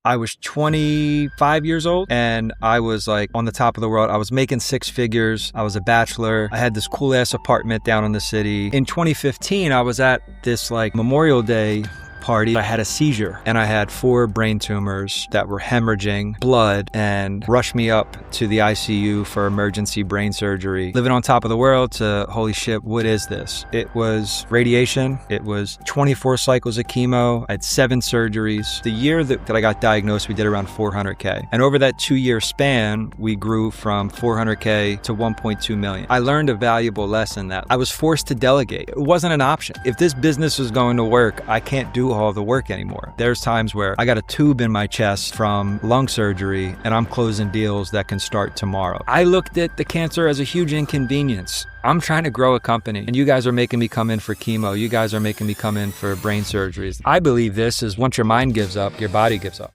I was 25 years old and I was like on the top of the world. I was making six figures. I was a bachelor. I had this cool ass apartment down in the city. In 2015, I was at this like Memorial Day party. I had a seizure and I had 4 brain tumors that were hemorrhaging blood and rushed me up to the ICU for emergency brain surgery. Living on top of the world to holy shit, what is this? It was radiation. It was 24 cycles of chemo. I had 7 surgeries. The year that I got diagnosed, we did around 400K. And over that 2-year span, we grew from 400K to 1.2 million. I learned a valuable lesson that I was forced to delegate. It wasn't an option. If this business was going to work, I can't do all the work anymore. There's times where I got a tube in my chest from lung surgery and I'm closing deals that can start tomorrow. I looked at the cancer as a huge inconvenience. I'm trying to grow a company and you guys are making me come in for chemo. You guys are making me come in for brain surgeries. I believe this is once your mind gives up, your body gives up.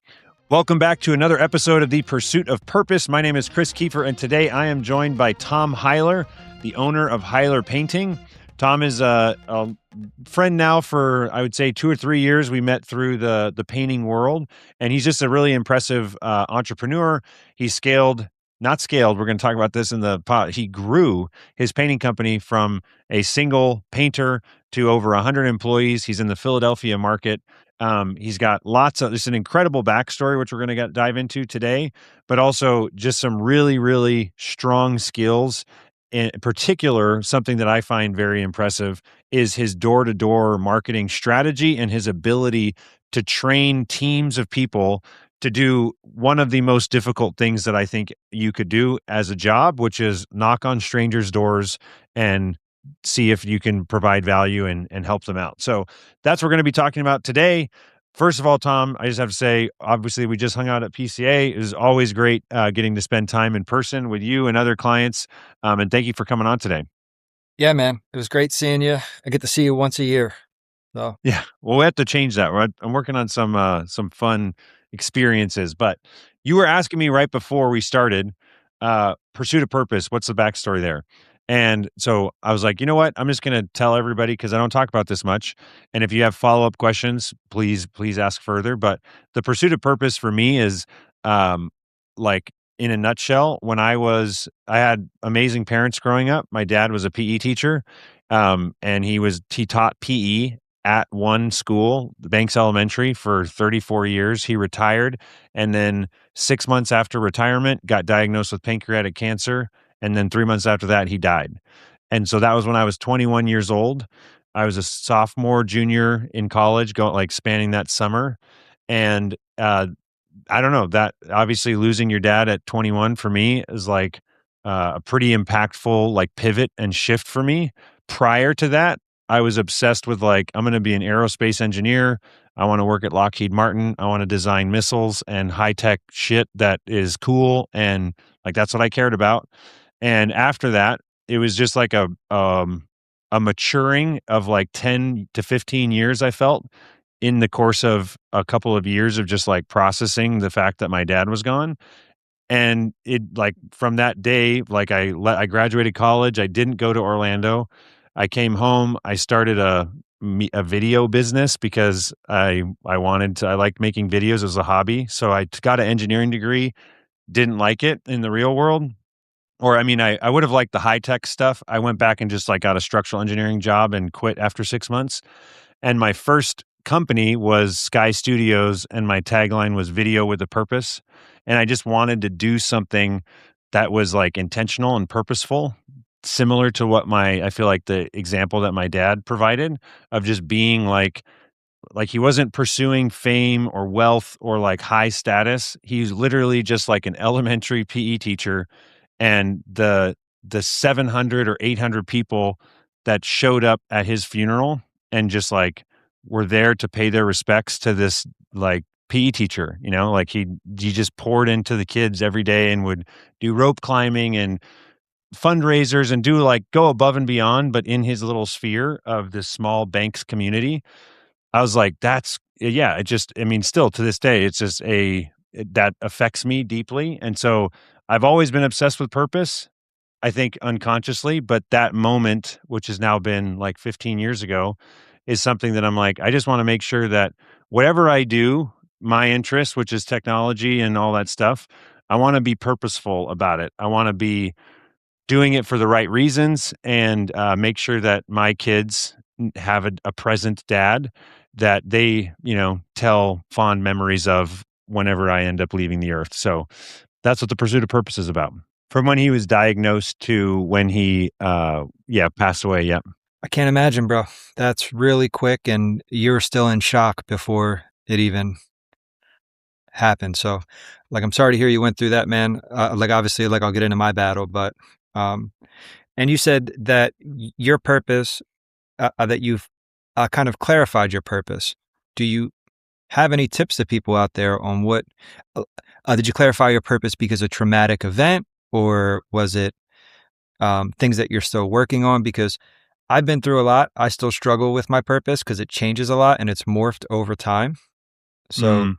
Welcome back to another episode of The Pursuit of Purpose. My name is Chris Kiefer, and today I am joined by Tom Heiler, the owner of Heiler Painting. Tom is a friend now for, I would say, 2 or 3 years. We met through the painting world, and he's just a really impressive entrepreneur. He not scaled, we're going to talk about this in the pod. He grew his painting company from a single painter to over 100 employees. He's in the Philadelphia market. He's got there's an incredible backstory, which we're going to dive into today, but also just some really, really strong skills. In particular, something that I find very impressive is his door-to-door marketing strategy and his ability to train teams of people to do one of the most difficult things that I think you could do as a job, which is knock on strangers' doors and see if you can provide value and help them out. So that's what we're going to be talking about today. First of all, Tom, I just have to say, obviously, we just hung out at PCA. It was always great getting to spend time in person with you and other clients. And thank you for coming on today. Yeah, man. It was great seeing you. I get to see you once a year. So Yeah, well, we have to change that. Right? I'm working on some fun experiences. But you were asking me right before we started, Pursuit of Purpose. What's the backstory there? And so I was like, you know what? I'm just going to tell everybody because I don't talk about this much. And if you have follow-up questions, please ask further. But the Pursuit of Purpose for me is like in a nutshell, I had amazing parents growing up. My dad was a PE teacher, and he taught PE at one school, the Banks Elementary, for 34 years. He retired, and then 6 months after retirement, got diagnosed with pancreatic cancer. And then 3 months after that, he died. And so that was when I was 21 years old. I was a sophomore, junior in college, spanning that summer. And I don't know, that obviously losing your dad at 21 for me is like a pretty impactful like pivot and shift for me. Prior to that, I was obsessed with I'm going to be an aerospace engineer. I want to work at Lockheed Martin. I want to design missiles and high tech shit that is cool. And that's what I cared about. And after that, it was just like a maturing of 10 to 15 years, I felt, in the course of a couple of years of just processing the fact that my dad was gone. And it from that day, I graduated college. I didn't go to Orlando. I came home. I started a video business because I liked making videos as a hobby. So I got an engineering degree, didn't like it in the real world. Or, I would have liked the high tech stuff. I went back and just got a structural engineering job and quit after 6 months. And my first company was Sky Studios, and my tagline was video with a purpose. And I just wanted to do something that was intentional and purposeful, similar to what I feel like the example that my dad provided of just being he wasn't pursuing fame or wealth or high status. He's literally just an elementary PE teacher. And the 700 or 800 people that showed up at his funeral and just were there to pay their respects to this PE teacher, he just poured into the kids every day and would do rope climbing and fundraisers and do go above and beyond, but in his little sphere of this small Banks community. I was still to this day, it's just that affects me deeply. And so I've always been obsessed with purpose, I think unconsciously, but that moment, which has now been 15 years ago, is something that I'm I just want to make sure that whatever I do, my interest, which is technology and all that stuff, I want to be purposeful about it. I want to be doing it for the right reasons and make sure that my kids have a present dad that they, tell fond memories of whenever I end up leaving the earth. So that's what the pursuit of purpose is about. From when he was diagnosed to when he, passed away. Yeah. I can't imagine, bro. That's really quick, and you're still in shock before it even happened. So, like, I'm sorry to hear you went through that, man. Like, obviously, like, I'll get into my battle, but, and you said that your purpose, that you've kind of clarified your purpose. Do you have any tips to people out there on what, did you clarify your purpose because of a traumatic event, or was it things that you're still working on? Because I've been through a lot. I still struggle with my purpose because it changes a lot and it's morphed over time. So,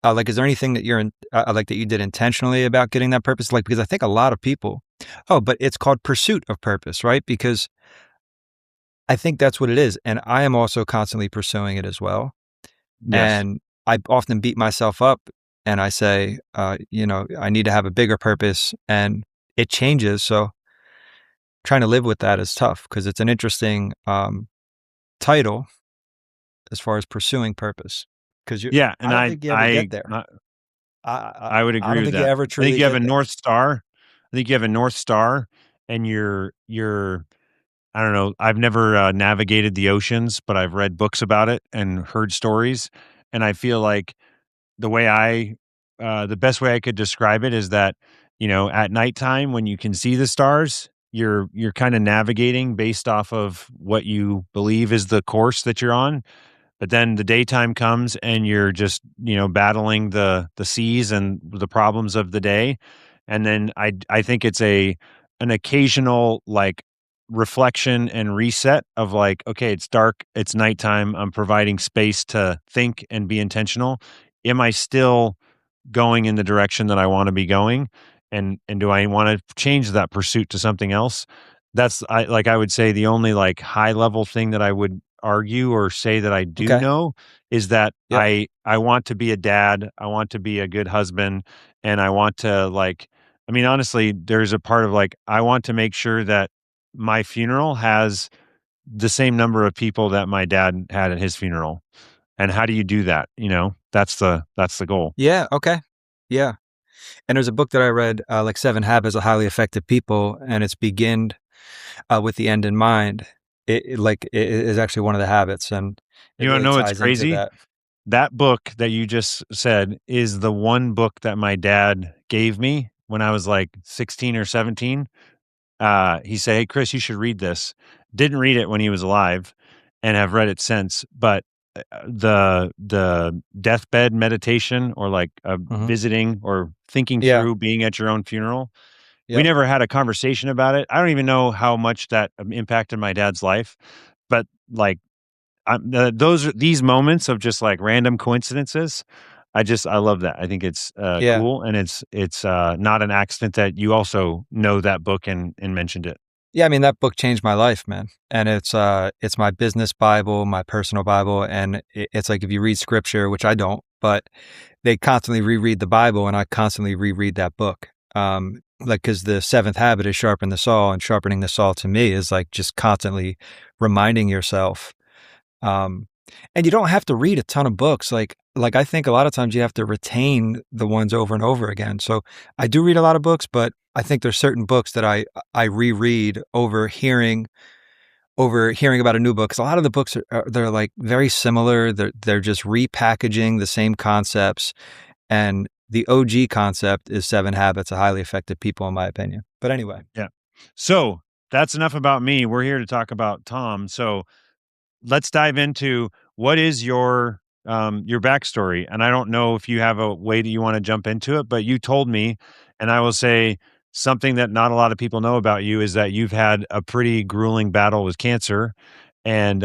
Mm, like, is there anything that you're in, like that you did intentionally about getting that purpose? Like, because I think a lot of people, oh, but it's called pursuit of purpose, right? Because I think that's what it is. And I am also constantly pursuing it as well. yes. And I often beat myself up and I say, I need to have a bigger purpose, and it changes. So trying to live with that is tough because it's an interesting title as far as pursuing purpose. Because Yeah. I And don't think you ever get there. I would I agree don't with think you that. ever I think truly you have get a there. North Star. I think you have a North Star and you're I don't know. I've never navigated the oceans, but I've read books about it and heard stories. And I feel like the best way I could describe it is that, at nighttime when you can see the stars, you're kind of navigating based off of what you believe is the course that you're on. But then the daytime comes and you're just, battling the seas and the problems of the day. And then I think it's an occasional like reflection and reset of like, okay, it's dark, it's nighttime, I'm providing space to think and be intentional. Am I still going in the direction that I want to be going? And do I want to change that pursuit to something else? I would say the only like high level thing that I would argue or say that I do Okay. know is that Yep. I want to be a dad, I want to be a good husband, and I want to like I mean honestly, there's a part of like I want to make sure that my funeral has the same number of people that my dad had at his funeral. And how do you do that, That's the goal. Yeah. Okay. Yeah. And there's a book that I read, like 7 Habits of Highly Effective People, and it's begin with the end in mind. It is actually one of the habits, and it You wanna really know what's ties into crazy? that. That book that you just said is the one book that my dad gave me when I was, like, 16 or 17. He said, "Hey, Chris, you should read this." Didn't read it when he was alive and have read it since, but, the deathbed meditation or, like, Hmm. visiting or thinking Yeah. through being at your own funeral, we Yep. never had a conversation about it. I don't even know how much that, impacted my dad's life, but, like, these moments of just, like, random coincidences, I love that. I think it's, Yeah. cool, and it's not an accident that you also know that book and mentioned it. Yeah, I mean, that book changed my life, man. And it's my business Bible, my personal Bible, and it's like if you read scripture, which I don't, but they constantly reread the Bible, and I constantly reread that book. Like, because the seventh habit is sharpen the saw, and sharpening the saw to me is like just constantly reminding yourself. Um, and you don't have to read a ton of books. Like I think a lot of times you have to retain the ones over and over again. So I do read a lot of books, but I think there's certain books that I reread over hearing about a new book. Because a lot of the books they're like very similar. They're just repackaging the same concepts. And the OG concept is 7 Habits of Highly Effective People, in my opinion. But anyway, Yeah. So, that's enough about me. We're here to talk about Tom. So, let's dive into what is your backstory. And I don't know if you have a way that you want to jump into it, but you told me, and I will say something that not a lot of people know about you is that you've had a pretty grueling battle with cancer, and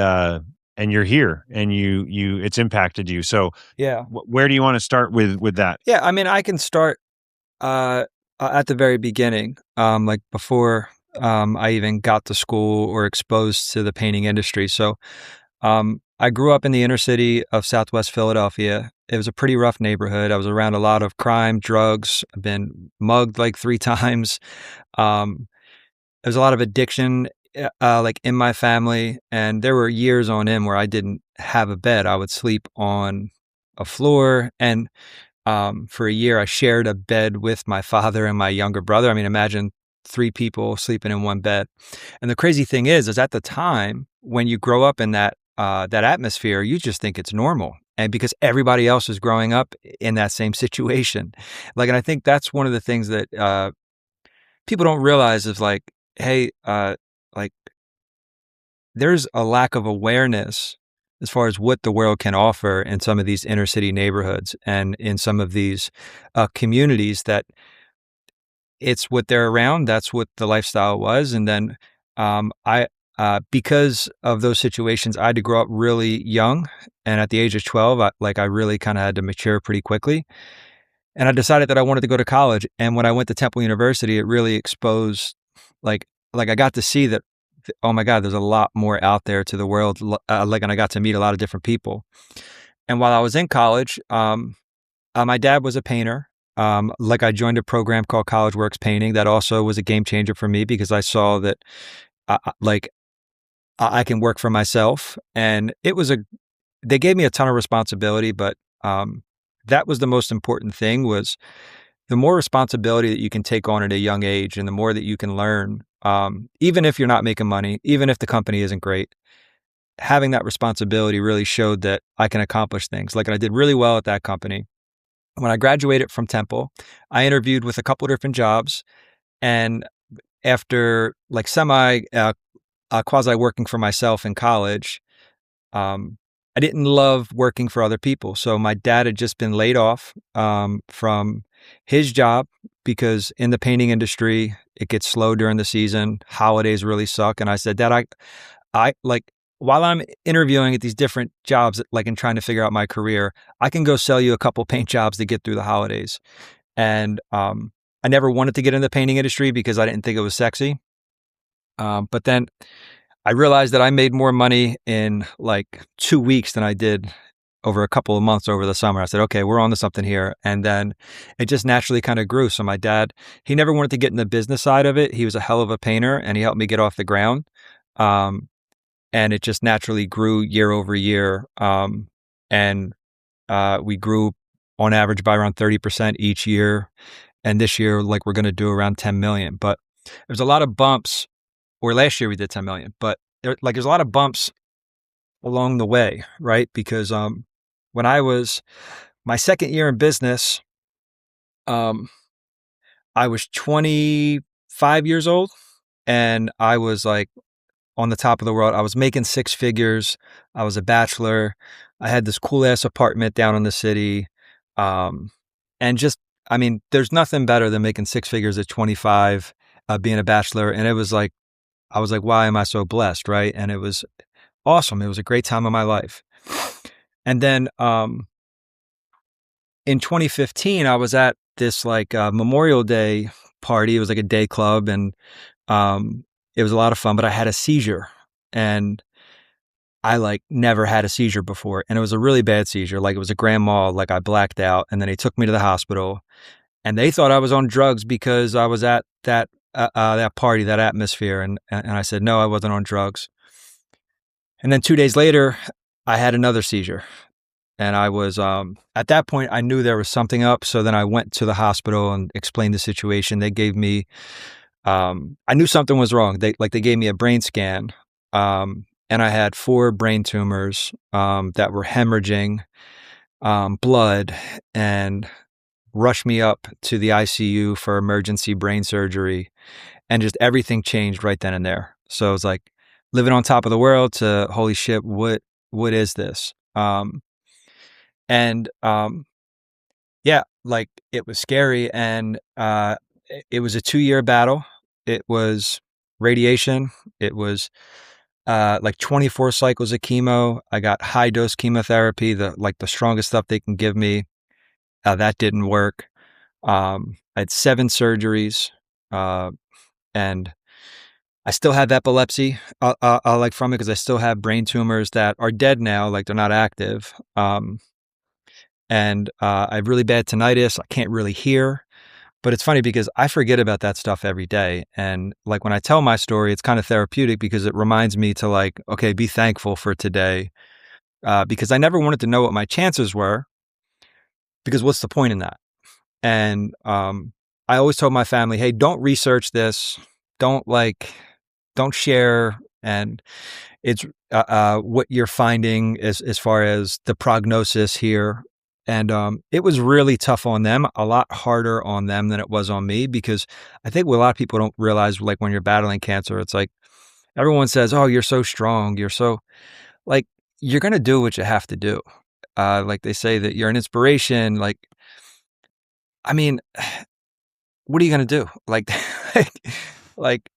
and you're here, and it's impacted you. So, yeah, where do you want to start with that? yeah. I mean, I can start at the very beginning, like before I even got to school or exposed to the painting industry. So I grew up in the inner city of Southwest Philadelphia. It was a pretty rough neighborhood. I was around a lot of crime, drugs. I've been mugged like 3 times. Um, there's a lot of addiction, like in my family, and there were years on end where I didn't have a bed. I would sleep on a floor, and for a year, I shared a bed with my father and my younger brother. I mean, imagine 3 people sleeping in one bed. And the crazy thing is at the time when you grow up in that atmosphere, you just think it's normal, and because everybody else is growing up in that same situation, like, and I think that's one of the things that people don't realize is like, hey, like there's a lack of awareness as far as what the world can offer in some of these inner city neighborhoods and in some of these communities that it's what they're around. That's what the lifestyle was. And then because of those situations, I had to grow up really young. And at the age of 12, I really kind of had to mature pretty quickly. And I decided that I wanted to go to college. And when I went to Temple University, it really exposed, like, I got to see that, oh my God, there's a lot more out there to the world. And I got to meet a lot of different people. And while I was in college, my dad was a painter. I joined a program called College Works Painting. That also was a game changer for me because I saw that, I can work for myself. And they gave me a ton of responsibility, but that was the most important thing, was the more responsibility that you can take on at a young age and the more that you can learn, even if you're not making money, even if the company isn't great, having that responsibility really showed that I can accomplish things. Like, and I did really well at that company. When I graduated from Temple, I interviewed with a couple of different jobs, and after like quasi working for myself in college, I didn't love working for other people. So my dad had just been laid off from his job because in the painting industry, it gets slow during the season. Holidays really suck. And I said, Dad, I like, while I'm interviewing at these different jobs, like, and trying to figure out my career, I can go sell you a couple paint jobs to get through the holidays. And I never wanted to get in the painting industry because I didn't think it was sexy. But then I realized that I made more money in like 2 weeks than I did over a couple of months over the summer. I said, okay, we're on to something here. And then it just naturally kind of grew. So my dad, he never wanted to get in the business side of it. He was a hell of a painter and he helped me get off the ground. And it just naturally grew year over year. And we grew on average by around 30% each year. And this year, like, we're going to do around 10 million. But there's a lot of bumps, or last year we did 10 million, but there's a lot of bumps along the way, right? Because when I was my second year in business, I was 25 years old and I was like on the top of the world. I was making 6 figures. I was a bachelor. I had this cool ass apartment down in the city. And just, I mean, there's nothing better than making 6 figures at 25, being a bachelor. And it was like, I was like, why am I so blessed? Right. And it was awesome. It was a great time of my life. And then, in 2015, I was at this like Memorial Day party. It was like a day club and it was a lot of fun, but I had a seizure and I like never had a seizure before. And it was a really bad seizure. Like, it was a grand mal, like I blacked out, and then they took me to the hospital and they thought I was on drugs because I was at that party, that atmosphere. And I said, no, I wasn't on drugs. And then 2 days later, I had another seizure. And I was, at that point, I knew there was something up. So then I went to the hospital and explained the situation. They gave me, I knew something was wrong. They gave me a brain scan. And I had 4 brain tumors that were hemorrhaging blood, and rushed me up to the ICU for emergency brain surgery. And just everything changed right then and there. So it was like living on top of the world to, holy shit, what is this? Yeah, like, it was scary. And it was a 2-year battle. It was radiation. It was like 24 cycles of chemo. I got high dose chemotherapy, the strongest stuff they can give me. That didn't work. I had 7 surgeries, and I still have epilepsy, like from it because I still have brain tumors that are dead now, like they're not active. And I have really bad tinnitus. I can't really hear. But it's funny because I forget about that stuff every day. And like when I tell my story, it's kind of therapeutic because it reminds me to like, okay, be thankful for today. Because I never wanted to know what my chances were, because what's the point in that? And I always told my family, hey, don't research this. Don't like, don't share. And it's what you're finding as far as the prognosis here. And it was really tough on them, a lot harder on them than it was on me, because I think what a lot of people don't realize, like when you're battling cancer, it's like everyone says, oh, you're so strong. You're so like, you're going to do what you have to do. Like they say that you're an inspiration. Like, I mean, what are you going to do? Like, like,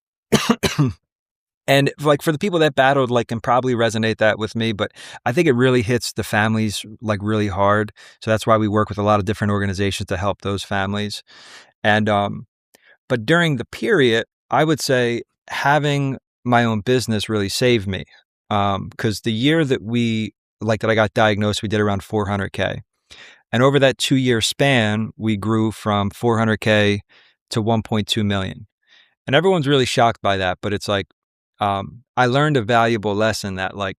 and like for the people that battled, like can probably resonate that with me, but I think it really hits the families like really hard. So that's why we work with a lot of different organizations to help those families. And but during the period, I would say having my own business really saved me. Because the year that that I got diagnosed, we did around 400K. And over that 2-year span, we grew from 400K to 1.2 million. And everyone's really shocked by that, but it's like, I learned a valuable lesson that like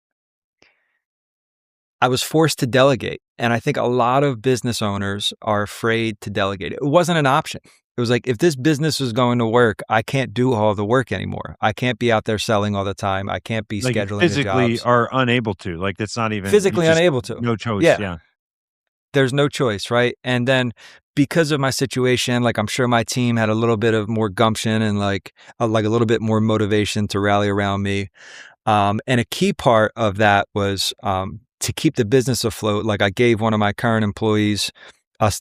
I was forced to delegate. And I think a lot of business owners are afraid to delegate. It wasn't an option. It was like, if this business is going to work, I can't do all the work anymore. I can't be out there selling all the time. I can't be Like, you scheduling the physically jobs. are unable to, like, it's not even you Physically just unable to. no choice, Yeah, yeah. there's no choice, right? And then because of my situation, like I'm sure my team had a little bit of more gumption and like a little bit more motivation to rally around me. And a key part of that was to keep the business afloat. Like I gave one of my current employees a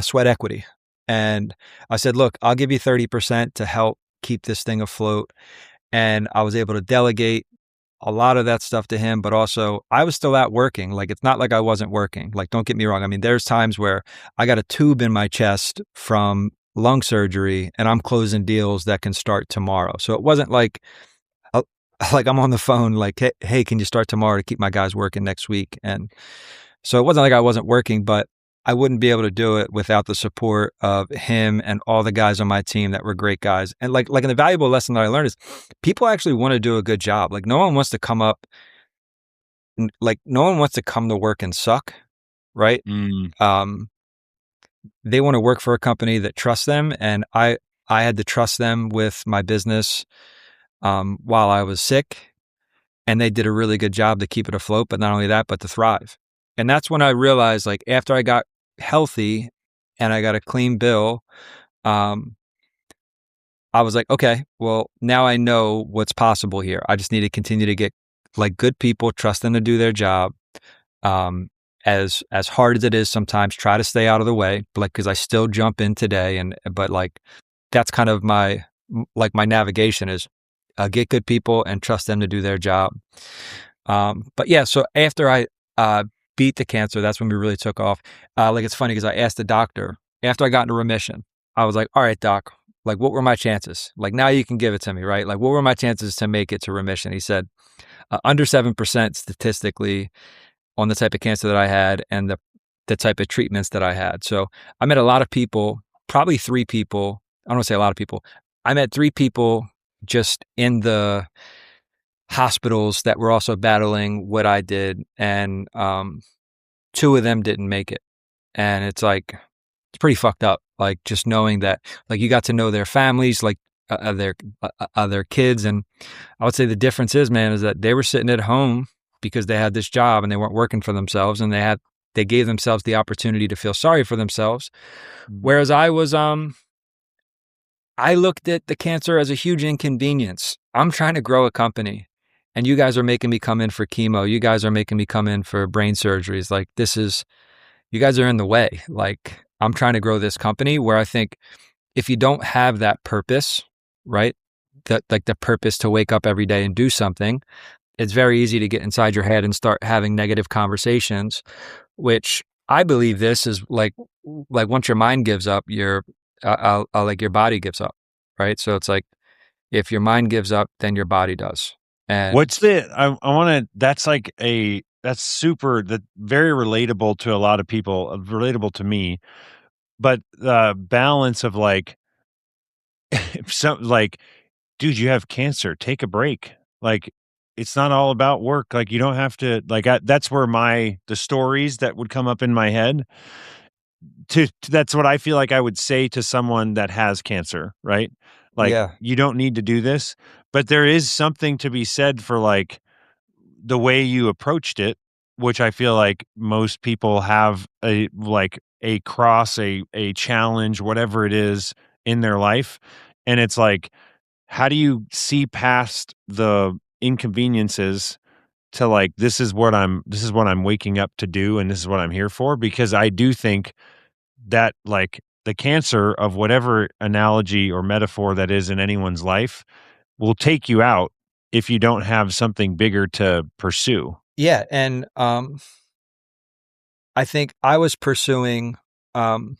sweat equity. And I said, look, I'll give you 30% to help keep this thing afloat. And I was able to delegate a lot of that stuff to him, but also I was still out working. Like, it's not like I wasn't working. Like, don't get me wrong. I mean, there's times where I got a tube in my chest from lung surgery and I'm closing deals that can start tomorrow. So it wasn't like, uh, like I'm on the phone, like, hey, can you start tomorrow to keep my guys working next week? And so it wasn't like I wasn't working, but I wouldn't be able to do it without the support of him and all the guys on my team that were great guys. And like an valuable lesson that I learned is people actually want to do a good job. Like no one wants to no one wants to come to work and suck, right? Mm. Um, they want to work for a company that trusts them, and I had to trust them with my business while I was sick, and they did a really good job to keep it afloat. But not only that, but to thrive. And that's when I realized, like after I got healthy and I got a clean bill, um, I was like, okay, well, now I know what's possible here. I just need to continue to get like good people, trust them to do their job. Um, as hard as it is sometimes, try to stay out of the way, like because I still jump in today, but like that's kind of my navigation is get good people and trust them to do their job. But yeah, so after I beat the cancer, that's when we really took off. Like it's funny because I asked the doctor after I got into remission. I was like, all right, doc, like what were my chances? Like now you can give it to me, right? Like what were my chances to make it to remission? He said under 7% statistically on the type of cancer that I had and the type of treatments that I had. So I met a lot of people, probably 3 people. I don't want to say a lot of people. I met 3 people just in the hospitals that were also battling what I did, and 2 of them didn't make it. And it's like it's pretty fucked up. Like just knowing that, like you got to know their families, like their kids, and I would say the difference is, man, is that they were sitting at home because they had this job and they weren't working for themselves, and they gave themselves the opportunity to feel sorry for themselves. Whereas I looked at the cancer as a huge inconvenience. I'm trying to grow a company and you guys are making me come in for chemo. You guys are making me come in for brain surgeries. Like you guys are in the way. Like I'm trying to grow this company where I think if you don't have that purpose, right? That like the purpose to wake up every day and do something, it's very easy to get inside your head and start having negative conversations, which I believe this is like once your mind gives up, like your body gives up, right? So it's like If your mind gives up, then your body does. And What's the I wanna that's like that's super that very relatable to a lot of people, relatable to me, but the balance of like, if some like, "Dude, you have cancer, take a break." Like, it's not all about work, like, you don't have to like, that's where the stories that would come up in my head that's what I feel like I would say to someone that has cancer, right? Like, yeah, "You don't need to do this," but there is something to be said for, like, the way you approached it, which I feel like most people have a cross, a challenge, whatever it is in their life, and it's like, how do you see past the inconveniences to like, this is what I'm waking up to do, and this is what I'm here for? Because I do think that, like, the cancer of whatever analogy or metaphor that is in anyone's life will take you out if you don't have something bigger to pursue. yeah, and I think I was pursuing to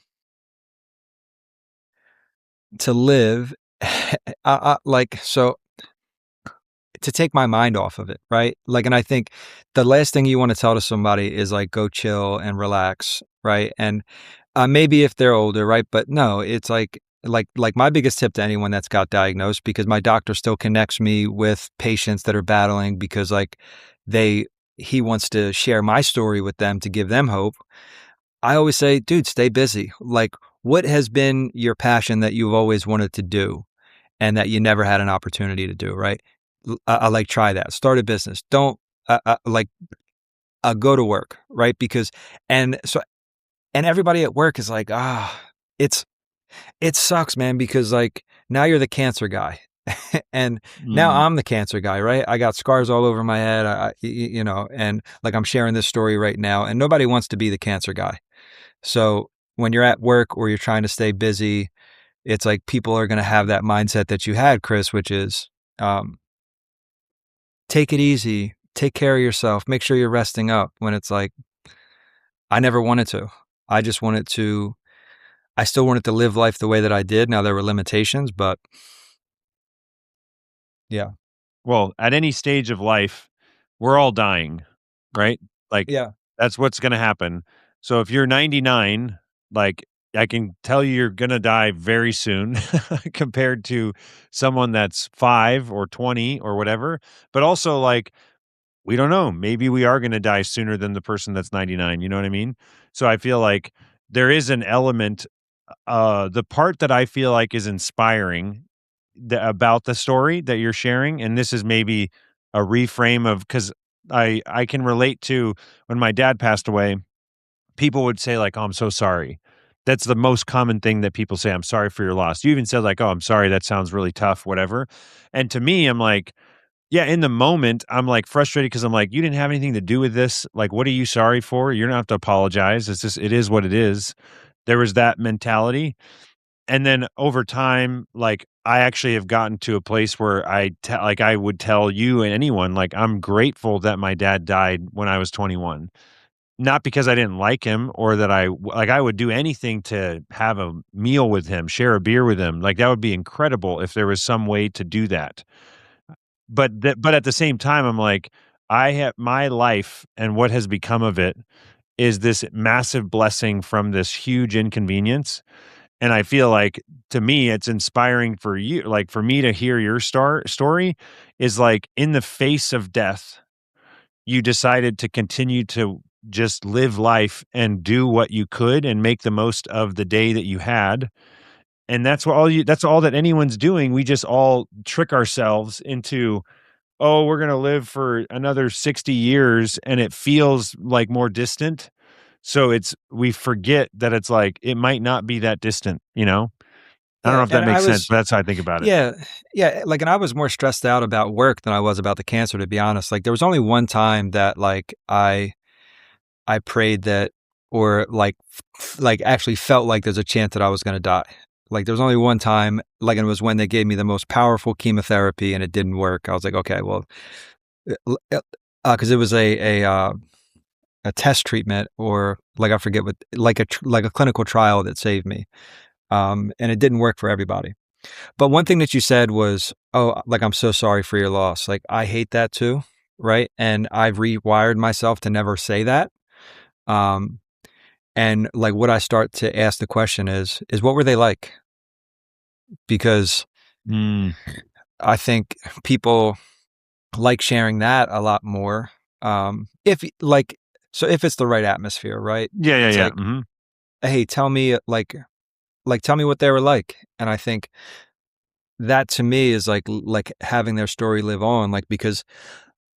live, like so to take my mind off of it, right? Like, and I think the last thing you want to tell to somebody is like, go chill and relax, right? And maybe if they're older, right? But no, it's like my biggest tip to anyone that's got diagnosed, because my doctor still connects me with patients that are battling, because like they he wants to share my story with them to give them hope. I always say, dude, stay busy. Like, what has been your passion that you've always wanted to do and that you never had an opportunity to do, right? I like, try that. Start a business. Don't like go to work, right? Because and so and everybody at work is like, it's it sucks, man, because like now you're the cancer guy. And now Mm. I'm the cancer guy, right? I got scars all over my head, and like I'm sharing this story right now, and nobody wants to be the cancer guy. So when you're at work or you're trying to stay busy, it's like people are going to have that mindset that you had, Chris, which is um, take it easy, take care of yourself, make sure you're resting up. When it's like, I never wanted to. I just wanted to, I still wanted to live life the way that I did. Now there were limitations, but yeah. Well, at any stage of life, we're all dying, right? Like, Yeah. that's what's gonna happen. So if you're 99, like, I can tell you you're gonna die very soon compared to someone that's 5 or 20 or whatever, but also, like, we don't know. Maybe we are gonna die sooner than the person that's 99, you know what I mean? So I feel like there is an element, the part that I feel like is inspiring about the story that you're sharing, and this is maybe a reframe of because I can relate to when my dad passed away, people would say like, "Oh, I'm so sorry." That's the most common thing that people say, "I'm sorry for your loss." You even said like, "Oh, I'm sorry, that sounds really tough," whatever. And to me, I'm like, yeah, in the moment, I'm, like, frustrated because 'cause I'm like, "You didn't have anything to do with this. Like, what are you sorry for? You don't have to apologize. It's just it is what it is." There was that mentality, and then over time, like, I actually have gotten to a place where I would tell you and anyone, like, I'm grateful that my dad died when I was 21. Not because I didn't like him or that I would do anything to have a meal with him, share a beer with him. Like, that would be incredible if there was some way to do that. But at the same time, I'm like, I have my life and what has become of it is this massive blessing from this huge inconvenience, and I feel like, to me, it's inspiring for you like, for me to hear your story is, like, in the face of death, you decided to continue to just live life and do what you could and make the most of the day that you had, and that's all that anyone's doing. We just all trick ourselves into, "Oh, we're gonna live for another 60 years," and it feels, like, more distant. So we forget that it's, like, it might not be that distant, you know? I don't know Yeah. if that And I makes sense, was, but that's how I think about it. yeah. Yeah. Like, and I was more stressed out about work than I was about the cancer, to be honest. Like, there was only one time that like I prayed that, or like actually felt like there's a chance that I was going to die. Like there was only one time, like, and it was when they gave me the most powerful chemotherapy and it didn't work. I was like, okay, well, because it was a test treatment, or like I forget what, like a clinical trial that saved me, and it didn't work for everybody. But one thing that you said was oh, like, I'm so sorry for your loss. Like, I hate that too, right? And I've rewired myself to never say that. Um, and like what I start to ask the question is what were they like? Because Mm. I think people like sharing that a lot more. If like, so if it's the right atmosphere, right? Yeah, yeah, It's yeah. like, hey, tell me tell me what they were like. And I think that to me is like having their story live on, like, because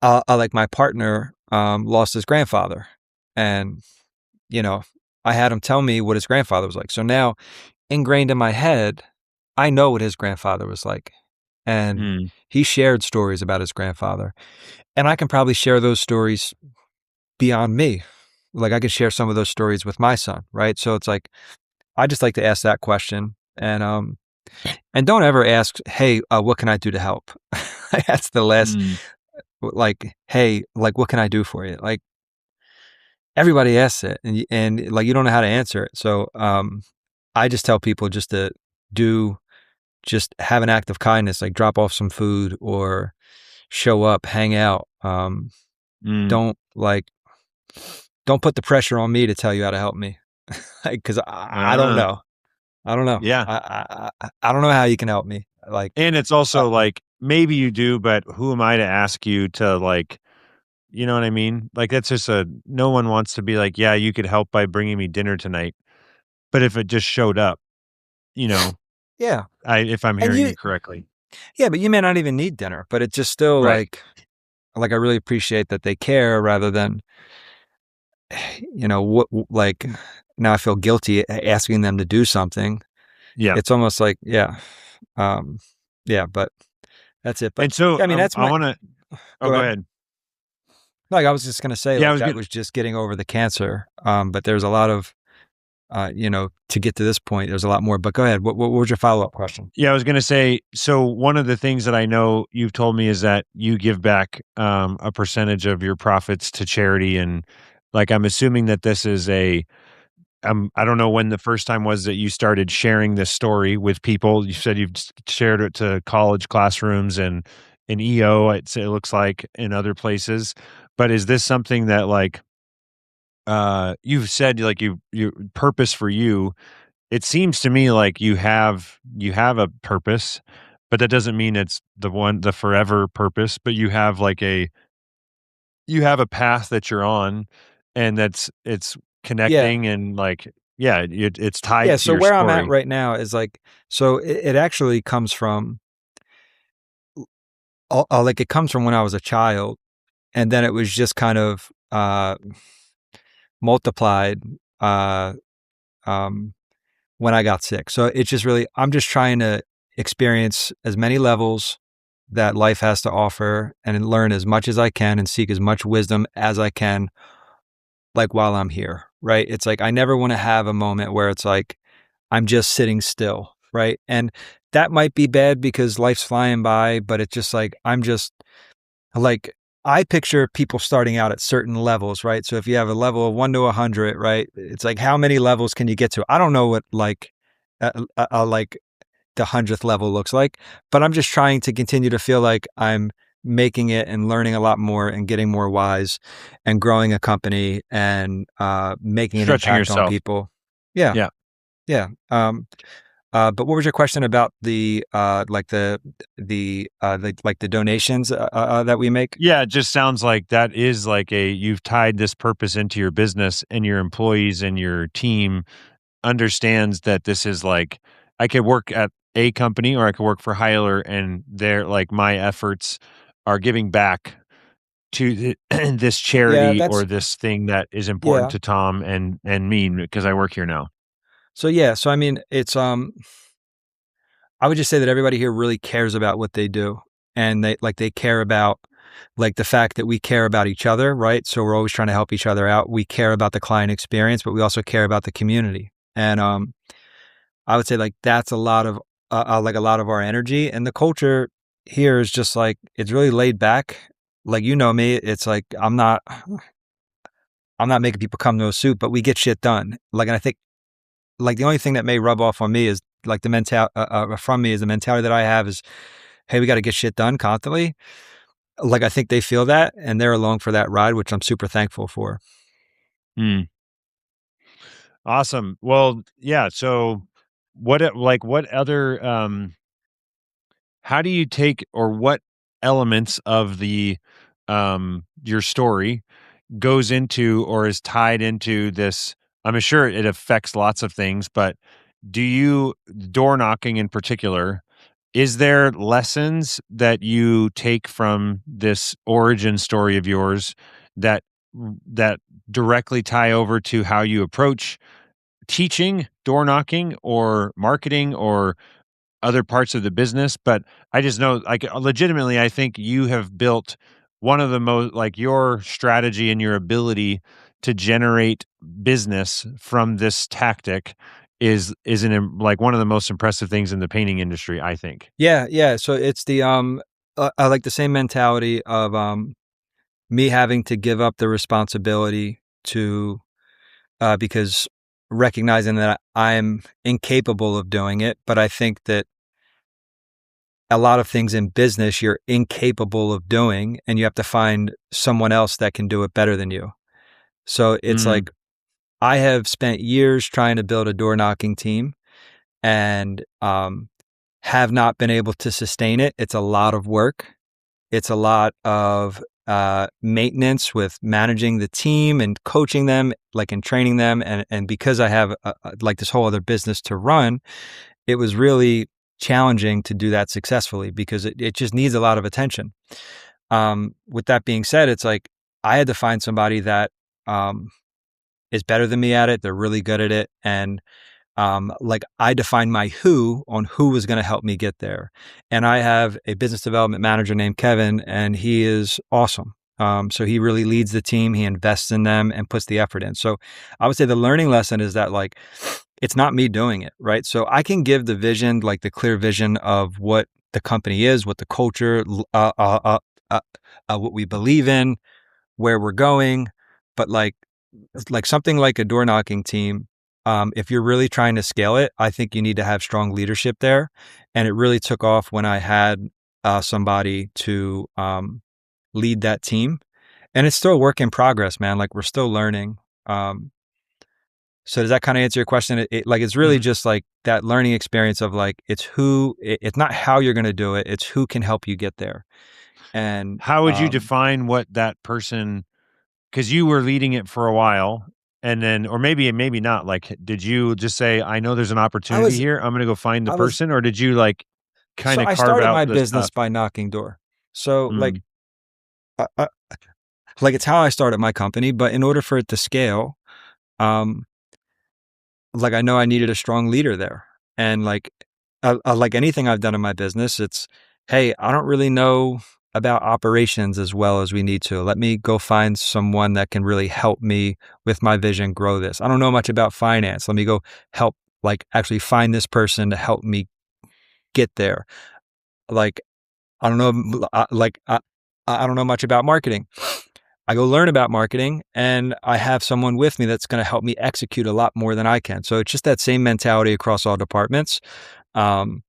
like my partner lost his grandfather, and you know, I had him tell me what his grandfather was like. So now, ingrained in my head, I know what his grandfather was like, and Mm. he shared stories about his grandfather, and I can probably share those stories beyond me. Like, I could share some of those stories with my son, right? So it's like I just like to ask that question, and don't ever ask, "Hey, what can I do to help?" That's the last. Mm. Like, "Hey, like, what can I do for you?" Like, everybody asks it, and like, you don't know how to answer it. So, I just tell people just to do just have an act of kindness, like drop off some food or show up, hang out. Mm. Don't like don't put the pressure on me to tell you how to help me, because I don't Uh, know. I don't know. yeah. I don't know how you can help me. Like, And it's uh, also like, maybe you do, but who am I to ask you to like, you know what I mean? Like, that's just no one wants to be like, yeah, you could help by bringing me dinner tonight. But if it just showed up, you know, yeah, if I'm and hearing you, you correctly. yeah, but you may not even need dinner, but it's just still Right. like I really appreciate that they care rather than what like now I feel guilty asking them to do something. Yeah. It's almost like um, yeah, but that's it. But And so, yeah, I mean, that's I my. wanna oh, Go go ahead. ahead. Like, I was just gonna say, Yeah, I like, was that gonna was just getting over the cancer. But there's a lot of, to get to this point, there's a lot more. But go ahead. What was your follow up question? yeah, I was gonna say, so one of the things that I know you've told me is that you give back, a percentage of your profits to charity, and, like, I'm assuming that this is I don't know when the first time was that you started sharing this story with people. You said you've shared it to college classrooms and in EO, it looks like, in other places. But is this something that, like, you've said, like, you purpose for you, it seems to me like you have a purpose, but that doesn't mean it's the forever purpose, but you have a path that you're on, and it's Yeah, connecting, and, like, yeah, it's yeah. tied to So your where I'm at story. right now is like, so it actually comes from, like, it comes from when I was a child, and then it was just kind of multiplied uh, um, when I got sick. So it's just really, I'm just trying to experience as many levels that life has to offer and learn as much as I can and seek as much wisdom as I can, like, while I'm here, right? It's like I never want to have a moment where it's like I'm just sitting still, right? And that might be bad because life's flying by, but it's just like I'm just like, I picture people starting out at certain levels, right? So if you have a level of 1 to 100, right? It's like how many levels can you get to? I don't know what like the 100th level looks like, but I'm just trying to continue to feel like I'm making it and learning a lot more and getting more wise and growing a company and making an Stretching impact on yourself. people. Yeah, Yeah. yeah. But what was your question about the donations that we make? Yeah, it just sounds like that is like you've tied this purpose into your business, and your employees and your team understands that this is like, I could work at a company or I could work for Heiler, and they're like, my efforts are giving back to this Yeah, charity or that's this thing that is important yeah. to Tom and me because I work here now. So yeah, so I mean, it's I would just say that everybody here really cares about what they do, and they care about like the fact that we care about each other, right? So we're always trying to help each other out. We care about the client experience, but we also care about the community. And I would say like that's a lot of like a lot of our energy, and the culture here is just like it's really laid back. Like, me, it's like I'm not making people come to a suit, but we get shit done. Like, and I think like the only thing that may rub off on me is like the mental from me is the mentality that I have is hey, we got to get shit done constantly. Like, I think they feel that and they're along for that ride, which I'm super thankful for. Mm. Awesome. Well, yeah. So, what other how do you take, or what elements of the your story goes into or is tied into this? I'm sure it affects lots of things, but do you, door knocking in particular, is there lessons that you take from this origin story of yours that that directly tie over to how you approach teaching, door knocking, or marketing, or other parts of the business? But I just know, like, legitimately, I think you have built one of the most, like, your strategy and your ability to generate business from this tactic like one of the most impressive things in the painting industry, I think. Yeah, yeah. So it's I like the same mentality of me having to give up the responsibility to because recognizing that I'm incapable of doing it, but I think that a lot of things in business you're incapable of doing, and you have to find someone else that can do it better than you. So it's Mm, like I have spent years trying to build a door knocking team, and have not been able to sustain it. It's a lot of work. It's a lot of maintenance with managing the team and coaching them, like, and training them. And because I have like this whole other business to run, it was really challenging to do that successfully because it just needs a lot of attention. With that being said, it's like I had to find somebody that um, is better than me at it. They're really good at it. And like, I defined my who on who was going to help me get there. And I have a business development manager named Kevin, and he is awesome. So he really leads the team. He invests in them and puts the effort in. So I would say the learning lesson is that, like, it's not me doing it, right? So I can give the vision, like the clear vision of what the company is, what the culture, uh, what we believe in, where we're going. But like something like a door knocking team, if you're really trying to scale it, I think you need to have strong leadership there. And it really took off when I had somebody to lead that team. And it's still a work in progress, man. Like, we're still learning. Um, so does that kind of answer your question? Like, it's really mhm. just like that learning experience of, like, it's not how you're going to do it. It's who can help you get there. And How would you define what that person, 'cause you were leading it for a while, and then, or maybe not, like, did you just say, "I know there's an I opportunity was, here, I'm gonna go find the I was, person," or did you, like, so kinda I carve started out my the business stuff? by knocking door. So Mm, I, I, like, it's how I started my company, but in order for it to scale, um, like, I know I needed a strong leader there. And like anything I've done in my business, it's, hey, I don't really know about operations as well as we need to. Let me go find someone that can really help me with my vision grow this. I don't know much about finance. Let me go help, like, actually find this person to help me get there. Like, I don't know, I don't know much about marketing. I go learn about marketing, and I have someone with me that's going to help me execute a lot more than I can. So it's just that same mentality across all departments. Um,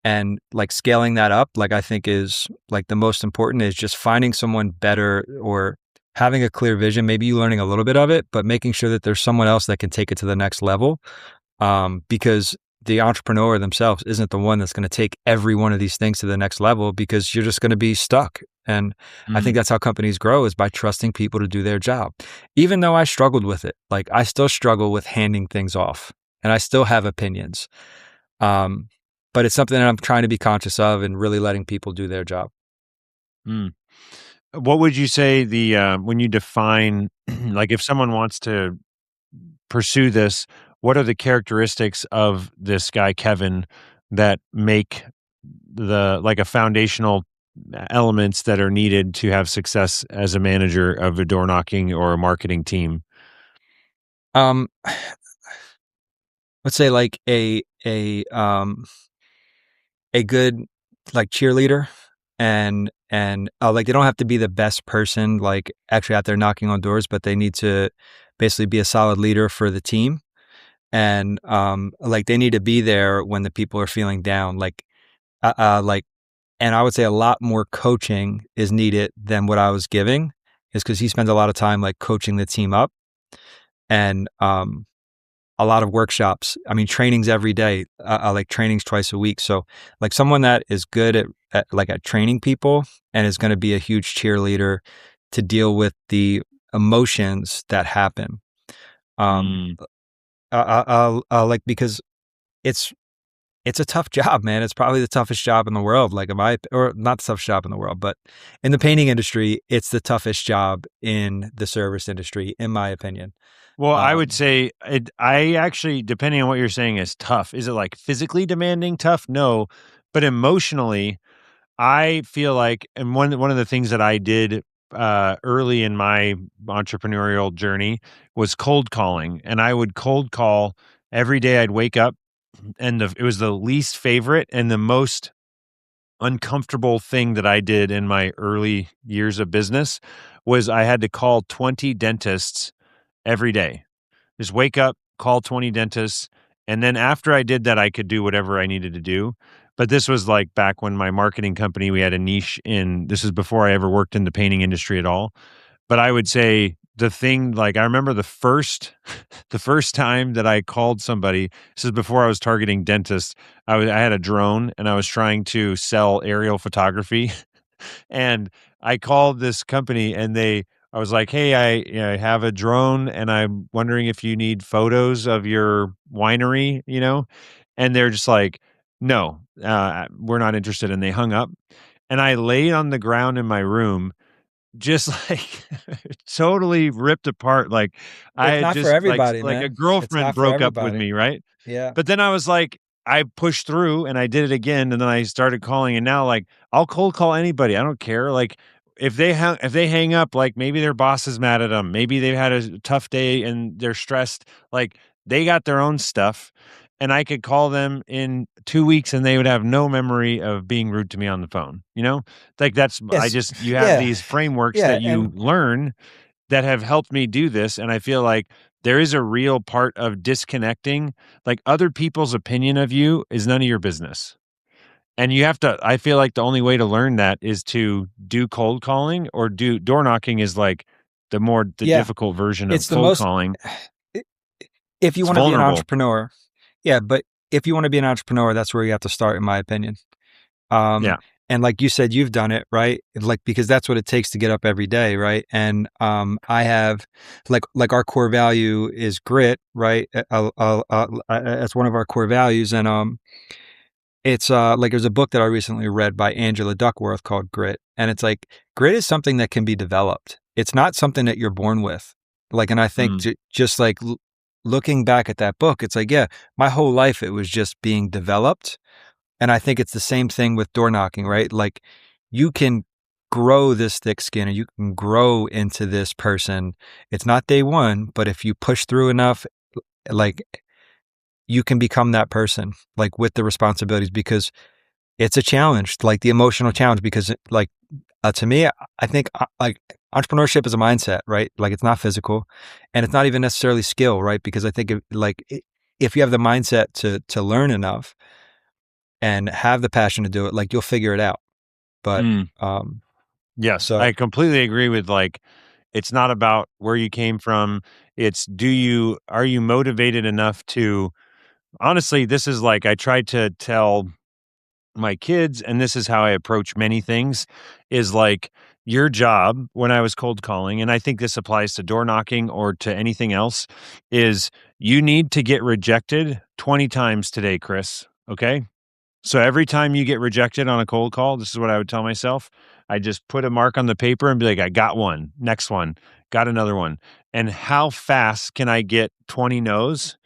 and like scaling that up, like, I think is like the most important is just finding someone better, or having a clear vision, maybe you learning a little bit of it, but making sure that there's someone else that can take it to the next level. Because the entrepreneur themselves isn't the one that's going to take every one of these things to the next level, because you're just going to be stuck. And I think mm, that's how companies grow, is by trusting people to do their job. Even though I struggled with it, like, I still struggle with handing things off, and I still have opinions. Um, but it's something that I'm trying to be conscious of and really letting people do their job. mm. What would you say when you define, like, if someone wants to pursue this, what are the characteristics of this guy, Kevin, that make like, a foundational elements that are needed to have success as a manager of a door knocking or a marketing team? Um, let's say like a good, like, cheerleader, and like, they don't have to be the best person, like, actually out there knocking on doors, but they need to basically be a solid leader for the team. And like, they need to be there when the people are feeling down, like, like And I would say a lot more coaching is needed than what I was giving, is because he spends a lot of time like coaching the team up, and a lot of workshops. I mean, trainings every day, like trainings twice a week. So like someone that is good at training people and is going to be a huge cheerleader to deal with the emotions that happen. Um, Mm. like, because it's it's a tough job, man. It's probably the toughest job in the world. Like, or not the toughest job in the world, but in the painting industry, it's the toughest job in the service industry, in my opinion. Well, I would Um, say I actually, depending on what you're saying, is tough. Is it like physically demanding tough? No, but emotionally, I feel like, and one of the things that I did early in my entrepreneurial journey was cold calling, and I would cold call every day. I'd wake up, and it was the least favorite and the most uncomfortable thing that I did in my early years of business was I had to call 20 dentists every day. Just wake up, call 20 dentists, and then after I did that, I could do whatever I needed to do. But this was like back when my marketing company, we had a niche in this is before I ever worked in the painting industry at all. But I would say the thing, like I remember the first the first time that I called somebody, this is before I was targeting dentists. I had a drone and I was trying to sell aerial photography. And I called this company and I was like, "Hey, I have a drone and I'm wondering if you need photos of your winery, you know?" And they're just like, "No, we're not interested." And they hung up. And I laid on the ground in my room, just like totally ripped apart. Like I it's had not for just everybody, like a man. It's girlfriend not for broke up with everybody. me, right? Yeah. But then I was like, I pushed through and I did it again, and then I started calling, and now like I'll cold call anybody. I don't care. Like if they hang up, like maybe their boss is mad at them, maybe they've had a tough day and they're stressed. Like they got their own stuff, and I could call them in 2 weeks, and they would have no memory of being rude to me on the phone. You know, like that's I Yes. just you have Yeah. these frameworks Yeah. that you And learn that have helped me do this, and I feel like there is a real part of disconnecting, like, other people's opinion of you is none of your business, and you have to I feel like the only way to learn that is to do cold calling or do door knocking is, like, the yeah, difficult version of it's the cold most, calling. i- if you It's want to be an vulnerable. entrepreneur, yeah, but if you want to be an entrepreneur, that's where you have to start, in my opinion. Um, Yeah. and like you said, you've done it, right? Like, because that's what it takes to get up every day, right? And I have, like our core value is grit, right? That's one of our core values, and it's like there's a book that I recently read by Angela Duckworth called Grit, and it's like grit is something that can be developed. It's not something that you're born with. Like, and I think Mm, just like looking back at that book, it's like, yeah, my whole life it was just being developed. And I think it's the same thing with door knocking, right? Like you can grow this thick skin or you can grow into this person. It's not day one, but if you push through enough, like you can become that person, like with the responsibilities, because it's a challenge, like the emotional challenge, because to me, I think like entrepreneurship is a mindset, right? Like it's not physical and it's not even necessarily skill, right? Because I think if you have the mindset to learn enough and have the passion to do it, like you'll figure it out. But mm. um, Yes, so I completely agree with, like, it's not about where you came from, it's do you are you motivated enough to honestly, this is like I tried to tell my kids, and this is how I approach many things, is like your job when I was cold calling, and I think this applies to door knocking or to anything else, is you need to get rejected 20 times today, Chris. Okay. So every time you get rejected on a cold call, this is what I would tell myself. I just put a mark on the paper and be like, I got one, next one, got another one. And how fast can I get 20 no's?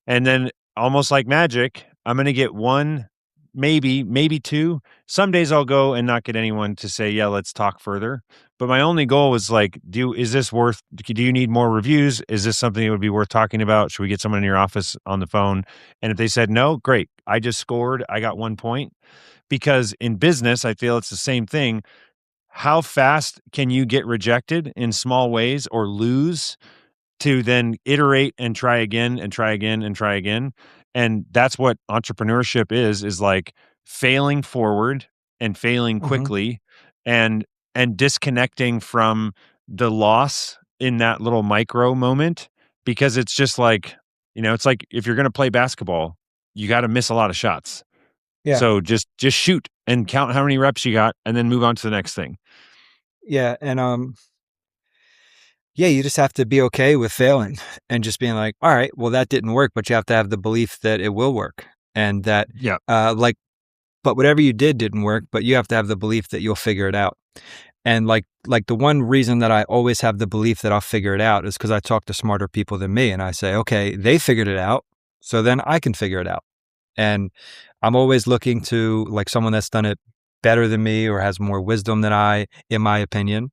And then almost like magic, I'm gonna get 1, maybe 2. Some days I'll go and not get anyone to say, "Yeah, let's talk further." But my only goal was like, do you need more reviews? Is this something that would be worth talking about? Should we get someone in your office on the phone? And if they said no, great. I just scored. I got 1 point. Because in business, I feel it's the same thing. How fast can you get rejected in small ways or lose to then iterate and try again and try again and try again. And that's what entrepreneurship is like failing forward and failing Mhm. quickly and disconnecting from the loss in that little micro moment because it's just like, it's like if you're going to play basketball, you got to miss a lot of shots. Yeah. So just shoot and count how many reps you got and then move on to the next thing. Yeah, and, yeah, you just have to be okay with failing and just being like, "All right, well, that didn't work," but you have to have the belief that it will work and that, Yeah. like but whatever you did didn't work, but you have to have the belief that you'll figure it out. And, like, the one reason that I always have the belief that I'll figure it out is because I talk to smarter people than me, and I say, "Okay, they figured it out, so then I can figure it out." And I'm always looking to, like, someone that's done it better than me or has more wisdom than I, in my opinion,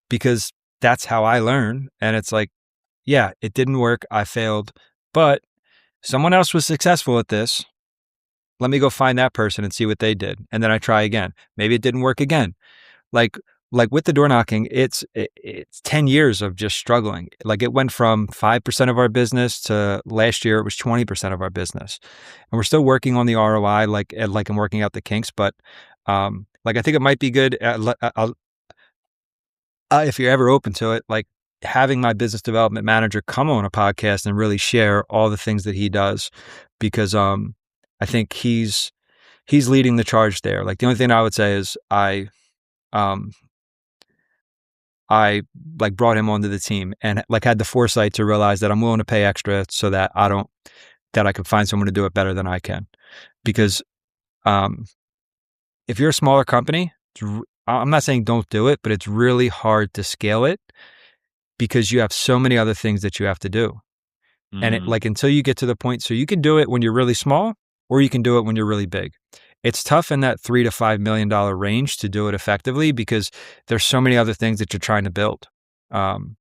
because that's how I learn, and it's like, yeah, it didn't work, I failed, but someone else was successful at this. Let me go find that person and see what they did, and then I try again. Maybe it didn't work again. Like like with the door knocking, it's 10 years of just struggling. Like it went from 5% of our business to last year it was 20% of our business. And we're still working on the ROI, like I'm working out the kinks, but like I think it might be good if you're ever open to it, like having my business development manager come on a podcast and really share all the things that he does because I think he's leading the charge there. Like the only thing I would say is um I like brought him onto the team and like had the foresight to realize that I'm willing to pay extra so that I could find someone to do it better than I can. Because um, if you're a smaller company, I'm not saying don't do it, but it's really hard to scale it because you have so many other things that you have to do. And it Mm, like until you get to the point, so you can do it when you're really small or you can do it when you're really big. It's tough in that $3 to $5 million range to do it effectively because there's so many other things that you're trying to build. Um,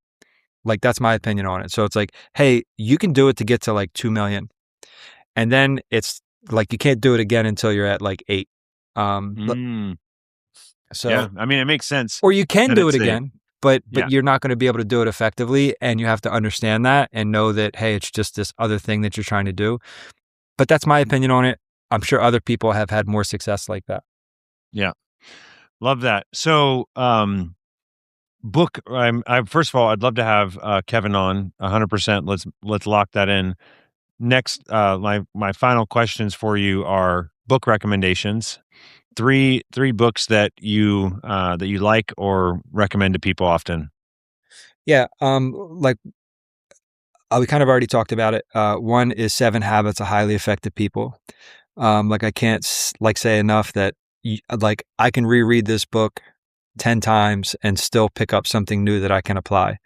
Like, that's my opinion on it. So it's like, hey, you can do it to get to like 2 million. And then it's like, you can't do it again until you're at like 8. But mm. Yeah, so, I mean, it makes sense or you can that do it it's a again, but yeah, you're not going to be able to do it effectively. And you have to understand that and know that, hey, it's just this other thing that you're trying to do. But that's my opinion on it. I'm sure other people have had more success like that. yeah. Love that. So, book, I first of all, I'd love to have, Kevin on 100%. Let's lock that in. Next, my final questions for you are book recommendations. Three books that you like or recommend to people often. Yeah. Like we kind of already talked about it. One is Seven Habits of Highly Effective People. Like I can't like say enough that like I can reread this book 10 times and still pick up something new that I can apply.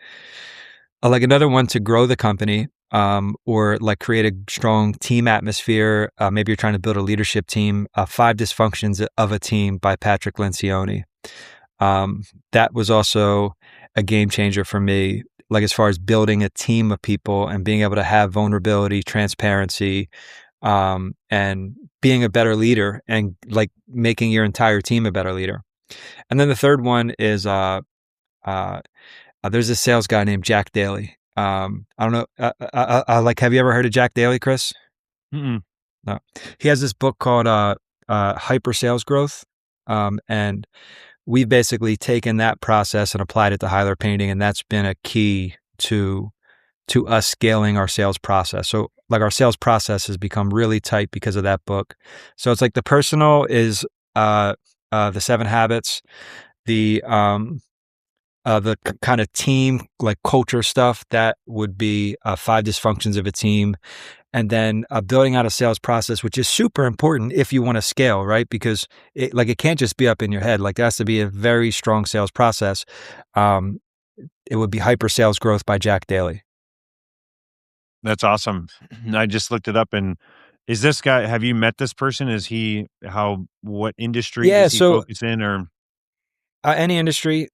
Like another one to grow the company, or like create a strong team atmosphere. Maybe you're trying to build a leadership team. Five Dysfunctions of a Team by Patrick Lencioni. That was also a game changer for me. Like as far as building a team of people and being able to have vulnerability, transparency, and being a better leader and like making your entire team a better leader. And then the third one is uh, there's a sales guy named Jack Daly. I don't know. Like, have you ever heard of Jack Daly, Chris? Mm-mm. No. He has this book called Hyper Sales Growth, and we've basically taken that process and applied it to Heiler Painting, and that's been a key to us scaling our sales process. So like our sales process has become really tight because of that book. So it's like the personal is the Seven Habits, the kind of team like culture stuff that would be Five Dysfunctions of a Team, and then building out a sales process, which is super important if you want to scale, right? Because it can't just be up in your head. Like there has to be a very strong sales process. Um, it would be Hyper Sales Growth by Jack Daly. That's awesome. I just looked it up and is this guy have you met this person? What industry Yeah, does he so focus in or any industry,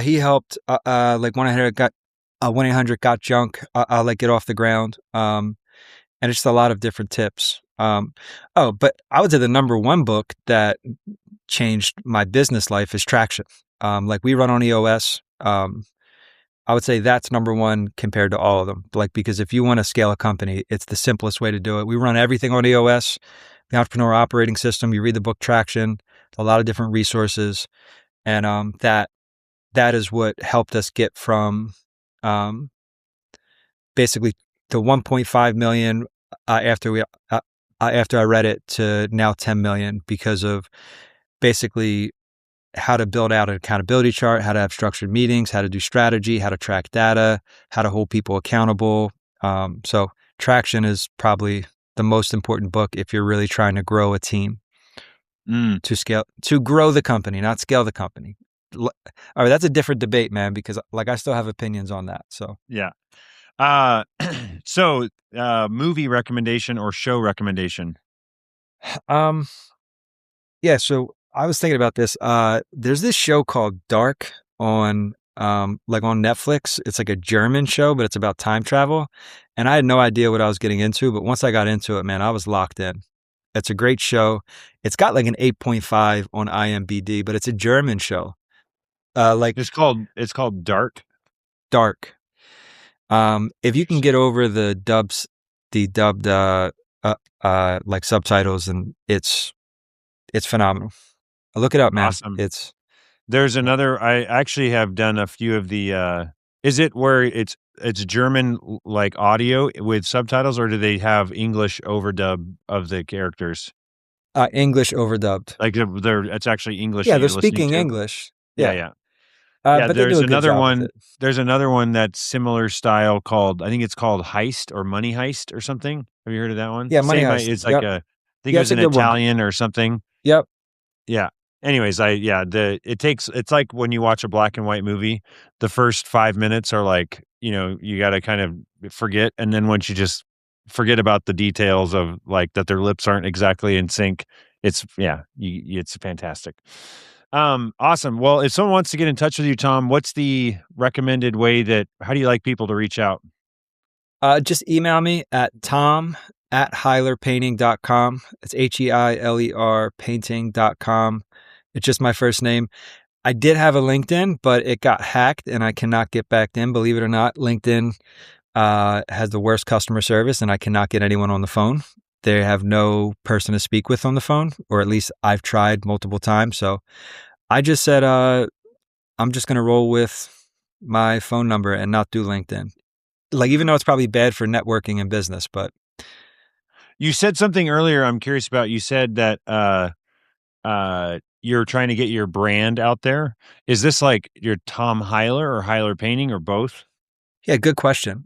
he helped like 1-800 got junk, like get off the ground, and it's just a lot of different tips. Oh, but I would say the number one book that changed my business life is Traction. Like we run on EOS. I would say that's number one compared to all of them. Like because if you want to scale a company, it's the simplest way to do it. We run everything on EOS. the Entrepreneur Operating System. You read the book Traction, a lot of different resources, and that is what helped us get from um, basically the 1.5 million after I read it to now 10 million because of basically how to build out an accountability chart, how to have structured meetings, how to do strategy, how to track data, how to hold people accountable. So Traction is probably the most important book if you're really trying to grow a team Mm, to grow the company, not scale the company. All right, that's a different debate, man, because like I still have opinions on that. So yeah. Uh, so movie recommendation or show recommendation? um yeah, so I was thinking about this. There's this show called Dark on like on Netflix. It's like a German show, but it's about time travel. And I had no idea what I was getting into, but once I got into it, man, I was locked in. It's a great show. It's got like an 8.5 on IMDb, but it's a German show. Like It's called Dark. Dark. If you can Interesting. get over the dubbed like subtitles, and it's phenomenal. Look it up, man. Awesome. It's There's another. I actually have done a few of the. Is it where it's German like audio with subtitles, or do they have English overdub of the characters? English overdubbed. Like it's actually English Yeah, that they're you're listening speaking to. English. Yeah, Yeah, yeah, yeah. but they do There's a good another job with one. it. There's another one that's similar style called. I think it's called Heist or Money Heist or something. Have you heard of that one? Yeah, Money Same. Heist. It's like Yep. a. I think it Yeah, was it's a an good one. Italian or something. Yep. Yeah. Anyways, it's like when you watch a black and white movie, the first 5 minutes are like, you gotta kind of forget, and then once you just forget about the details of, like, that their lips aren't exactly in sync, it's fantastic. Awesome. Well, if someone wants to get in touch with you, Tom, what's the recommended way that how do you like people to reach out? Just email me at tom@heilerpainting.com. It's HEILER painting.com. It's just my first name. I did have a LinkedIn, but it got hacked and I cannot get back in. Believe it or not, LinkedIn has the worst customer service and I cannot get anyone on the phone. They have no person to speak with on the phone, or at least I've tried multiple times. So I just said, I'm just going to roll with my phone number and not do LinkedIn. Like, even though it's probably bad for networking and business, but You said something earlier I'm curious about. You said that, you're trying to get your brand out there. Is this like your Tom Heiler or Heiler Painting or both? yeah, good question.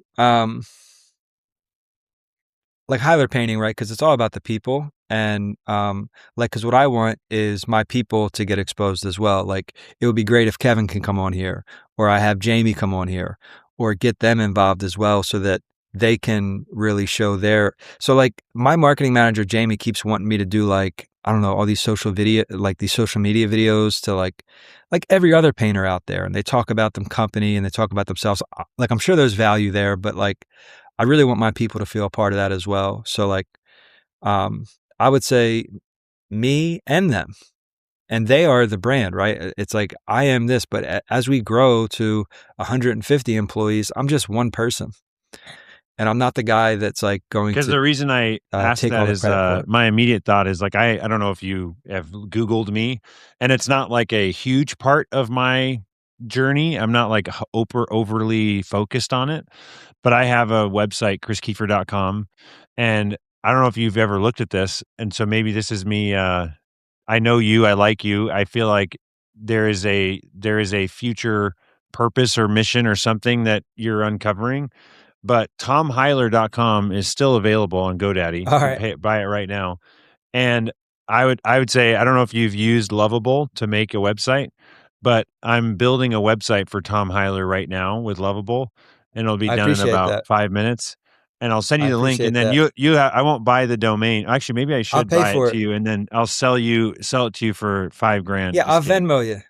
Like Heiler Painting, right? Because it's all about the people. And like, because what I want is my people to get exposed as well. Like, it would be great if Kevin can come on here, or I have Jamie come on here, or get them involved as well so that they can really show their. So, like, my marketing manager, Jamie, keeps wanting me to do, like, I don't know, all these these social media videos to like every other painter out there. And they talk about them company and they talk about themselves. Like, I'm sure there's value there, but like, I really want my people to feel a part of that as well. So like, um, I would say me and them, and they are the brand, right? It's like I am this, but as we grow to 150 employees, I'm just one person, and I'm not the guy that's like going Because to the reason I asked take that all the is, credit for it. my immediate thought is like I don't know if you have Googled me, and it's not like a huge part of my journey. I'm not like overly focused on it, but I have a website, chriskiefer.com, and I don't know if you've ever looked at this, and so maybe this is me. I know you, I like you. I feel like there is a future purpose or mission or something that you're uncovering, but tomheiler.com is still available on GoDaddy. All You can right, buy it right now. And I would say I don't know if you've used Lovable to make a website, but I'm building a website for Tom Heiler right now with Lovable, and it'll be I done in appreciate about that. 5 minutes. And I'll send I you the link, and appreciate then that. I won't buy the domain. Actually, maybe I I'll should pay buy it for to it. you, and then I'll sell it to you for 5 grand. Yeah, Just I'll kidding. Venmo you.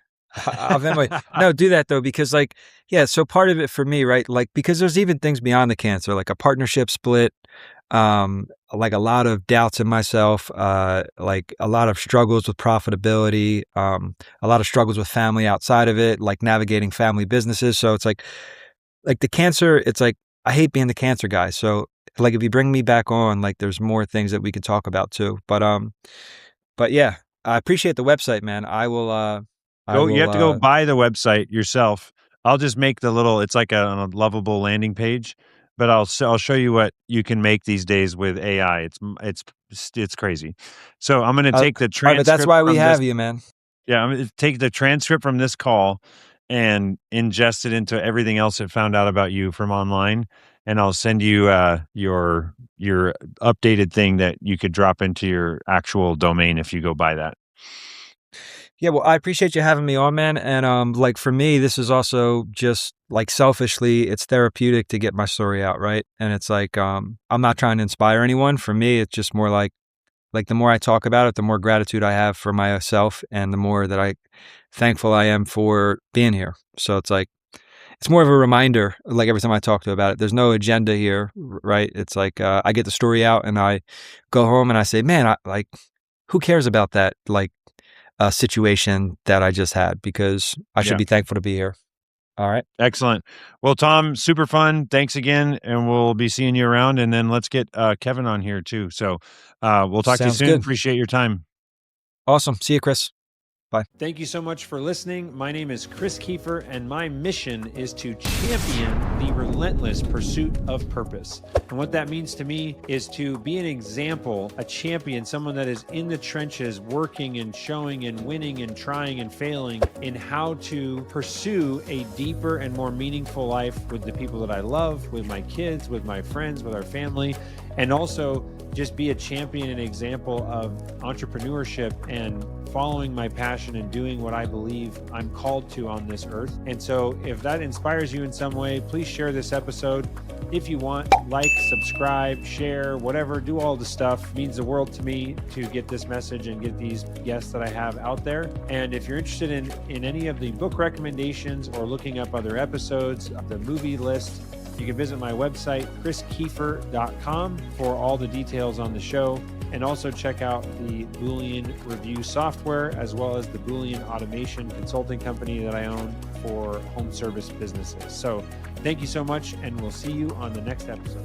I'll Venmo you. No, do that though, because like, yeah, so part of it for me, right? Like, because there's even things beyond the cancer, like a partnership split, like a lot of doubts in myself, like a lot of struggles with profitability, a lot of struggles with family outside of it, like navigating family businesses. So it's like the cancer, it's like I hate being the cancer guy. So like if you bring me back on, like there's more things that we could talk about too. But yeah, I appreciate the website, man. I You will have to go buy the website yourself. I'll just make the little, it's like a lovable landing page, but I'll show you what you can make these days with AI. It's crazy. So I'm going to take the all right, but that's transcript why we from this. have you, man. Yeah, I'm going to take the transcript from this call and ingest it into everything else it found out about you from online, and I'll send you your updated thing that you could drop into your actual domain if you go buy that. Yeah, well, I appreciate you having me on, man. And like for me, this is also just like selfishly, it's therapeutic to get my story out, right? And it's like I'm not trying to inspire anyone. For me, it's just more like the more I talk about it, the more gratitude I have for myself and the more that I thankful I am for being here. So it's like it's more of a reminder, like every time I talk to about it. There's no agenda here, right? It's like I get the story out and I go home and I say, man, like who cares about that? Like situation that I just had because I should Yeah. be thankful to be here. All right. Excellent. Well, Tom, super fun. Thanks again, and we'll be seeing you around. And then let's get Kevin on here too. So we'll talk to you Sounds soon. good. Appreciate your time. Awesome. See you, Chris. Bye. Thank you so much for listening. My name is Chris Kiefer, and my mission is to champion the relentless pursuit of purpose. And what that means to me is to be an example, a champion, someone that is in the trenches, working and showing and winning and trying and failing in how to pursue a deeper and more meaningful life with the people that I love, with my kids, with my friends, with our family, and also just be a champion and example of entrepreneurship and following my passion and doing what I believe I'm called to on this earth. And so if that inspires you in some way, please share this episode. If you want, like, subscribe, share, whatever, do all the stuff. It means the world to me to get this message and get these guests that I have out there. And if you're interested in any of the book recommendations or looking up other episodes of the movie list, you can visit my website, chriskiefer.com, for all the details on the show, and also check out the Boolean review software, as well as the Boolean automation consulting company that I own for home service businesses. So thank you so much, and we'll see you on the next episode.